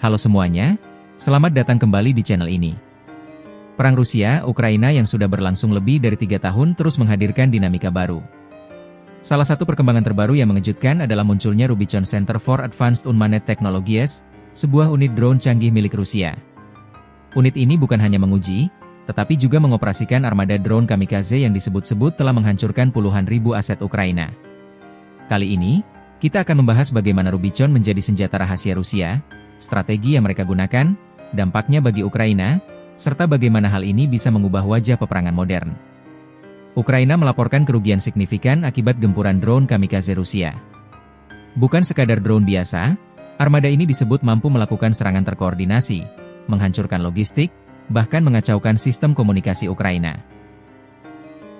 Halo semuanya, selamat datang kembali di channel ini. Perang Rusia-Ukraina yang sudah berlangsung lebih dari 3 tahun terus menghadirkan dinamika baru. Salah satu perkembangan terbaru yang mengejutkan adalah munculnya Rubicon Center for Advanced Unmanned Technologies, sebuah unit drone canggih milik Rusia. Unit ini bukan hanya menguji, tetapi juga mengoperasikan armada drone kamikaze yang disebut-sebut telah menghancurkan puluhan ribu aset Ukraina. Kali ini, kita akan membahas bagaimana Rubicon menjadi senjata rahasia Rusia, strategi yang mereka gunakan, dampaknya bagi Ukraina, serta bagaimana hal ini bisa mengubah wajah peperangan modern. Ukraina melaporkan kerugian signifikan akibat gempuran drone kamikaze Rusia. Bukan sekadar drone biasa, armada ini disebut mampu melakukan serangan terkoordinasi, menghancurkan logistik, bahkan mengacaukan sistem komunikasi Ukraina.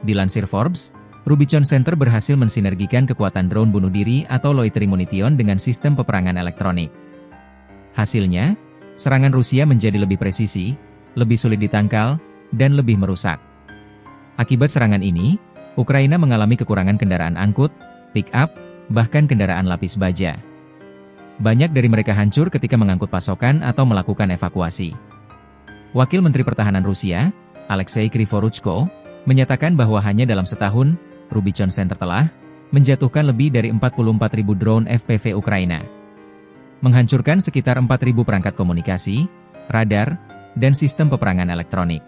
Dilansir Forbes, Rubicon Center berhasil mensinergikan kekuatan drone bunuh diri atau loitering munition dengan sistem peperangan elektronik. Hasilnya, serangan Rusia menjadi lebih presisi, lebih sulit ditangkal, dan lebih merusak. Akibat serangan ini, Ukraina mengalami kekurangan kendaraan angkut, pick-up, bahkan kendaraan lapis baja. Banyak dari mereka hancur ketika mengangkut pasokan atau melakukan evakuasi. Wakil Menteri Pertahanan Rusia, Alexei Krivoruchko, menyatakan bahwa hanya dalam setahun, Rubicon Center telah menjatuhkan lebih dari 44.000 drone FPV Ukraina. Menghancurkan sekitar 4.000 perangkat komunikasi, radar, dan sistem peperangan elektronik.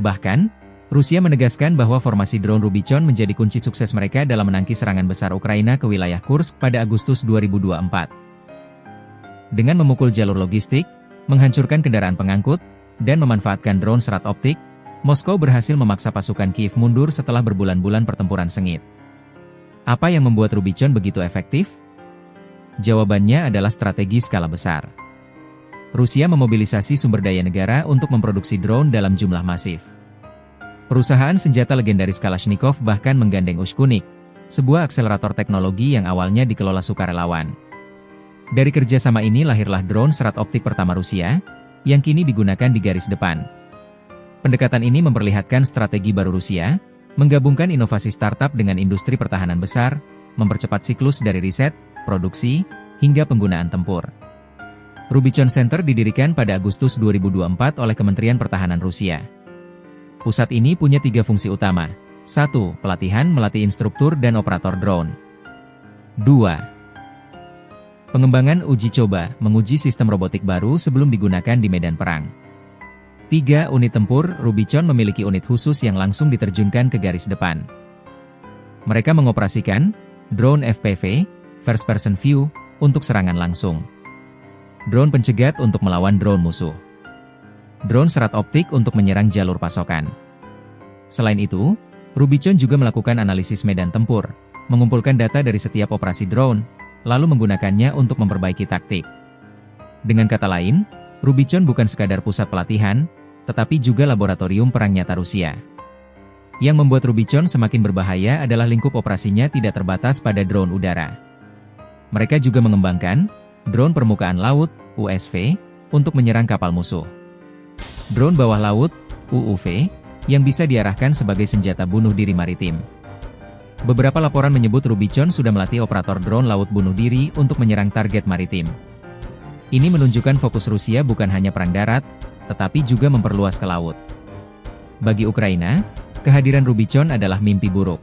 Bahkan, Rusia menegaskan bahwa formasi drone Rubicon menjadi kunci sukses mereka dalam menangkis serangan besar Ukraina ke wilayah Kursk pada Agustus 2024. Dengan memukul jalur logistik, menghancurkan kendaraan pengangkut, dan memanfaatkan drone serat optik, Moskow berhasil memaksa pasukan Kiev mundur setelah berbulan-bulan pertempuran sengit. Apa yang membuat Rubicon begitu efektif? Jawabannya adalah strategi skala besar. Rusia memobilisasi sumber daya negara untuk memproduksi drone dalam jumlah masif. Perusahaan senjata legendaris Kalashnikov bahkan menggandeng Ushkunik, sebuah akselerator teknologi yang awalnya dikelola sukarelawan. Dari kerjasama ini lahirlah drone serat optik pertama Rusia, yang kini digunakan di garis depan. Pendekatan ini memperlihatkan strategi baru Rusia, menggabungkan inovasi startup dengan industri pertahanan besar, mempercepat siklus dari riset, produksi, hingga penggunaan tempur. Rubicon Center didirikan pada Agustus 2024 oleh Kementerian Pertahanan Rusia. Pusat ini punya 3 fungsi utama. 1. Pelatihan melatih instruktur dan operator drone. 2. Pengembangan uji coba, menguji sistem robotik baru sebelum digunakan di medan perang. 3. Unit tempur, Rubicon memiliki unit khusus yang langsung diterjunkan ke garis depan. Mereka mengoperasikan drone FPV, First Person View, untuk serangan langsung. Drone pencegat untuk melawan drone musuh. Drone serat optik untuk menyerang jalur pasokan. Selain itu, Rubicon juga melakukan analisis medan tempur, mengumpulkan data dari setiap operasi drone, lalu menggunakannya untuk memperbaiki taktik. Dengan kata lain, Rubicon bukan sekadar pusat pelatihan, tetapi juga laboratorium perang nyata Rusia. Yang membuat Rubicon semakin berbahaya adalah lingkup operasinya tidak terbatas pada drone udara. Mereka juga mengembangkan drone permukaan laut, USV, untuk menyerang kapal musuh. Drone bawah laut, UUV, yang bisa diarahkan sebagai senjata bunuh diri maritim. Beberapa laporan menyebut Rubicon sudah melatih operator drone laut bunuh diri untuk menyerang target maritim. Ini menunjukkan fokus Rusia bukan hanya perang darat, tetapi juga memperluas ke laut. Bagi Ukraina, kehadiran Rubicon adalah mimpi buruk.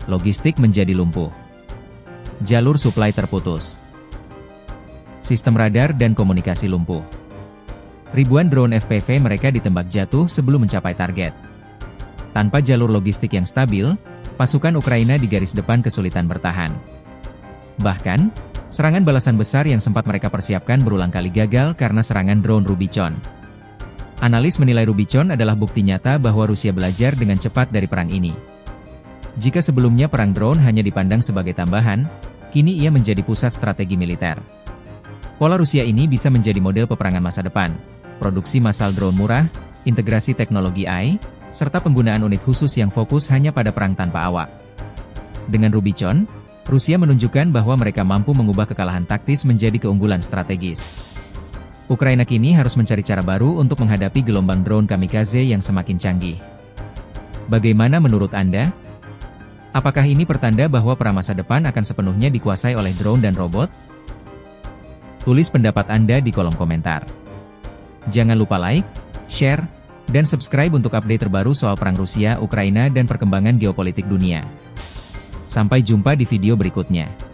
Logistik menjadi lumpuh. Jalur suplai terputus. Sistem radar dan komunikasi lumpuh. Ribuan drone FPV mereka ditembak jatuh sebelum mencapai target. Tanpa jalur logistik yang stabil, pasukan Ukraina di garis depan kesulitan bertahan. Bahkan, serangan balasan besar yang sempat mereka persiapkan berulang kali gagal karena serangan drone Rubicon. Analis menilai Rubicon adalah bukti nyata bahwa Rusia belajar dengan cepat dari perang ini. Jika sebelumnya perang drone hanya dipandang sebagai tambahan, kini ia menjadi pusat strategi militer. Pola Rusia ini bisa menjadi model peperangan masa depan, produksi massal drone murah, integrasi teknologi AI, serta penggunaan unit khusus yang fokus hanya pada perang tanpa awak. Dengan Rubicon, Rusia menunjukkan bahwa mereka mampu mengubah kekalahan taktis menjadi keunggulan strategis. Ukraina kini harus mencari cara baru untuk menghadapi gelombang drone kamikaze yang semakin canggih. Bagaimana menurut Anda? Apakah ini pertanda bahwa perang masa depan akan sepenuhnya dikuasai oleh drone dan robot? Tulis pendapat Anda di kolom komentar. Jangan lupa like, share, dan subscribe untuk update terbaru soal perang Rusia, Ukraina dan perkembangan geopolitik dunia. Sampai jumpa di video berikutnya.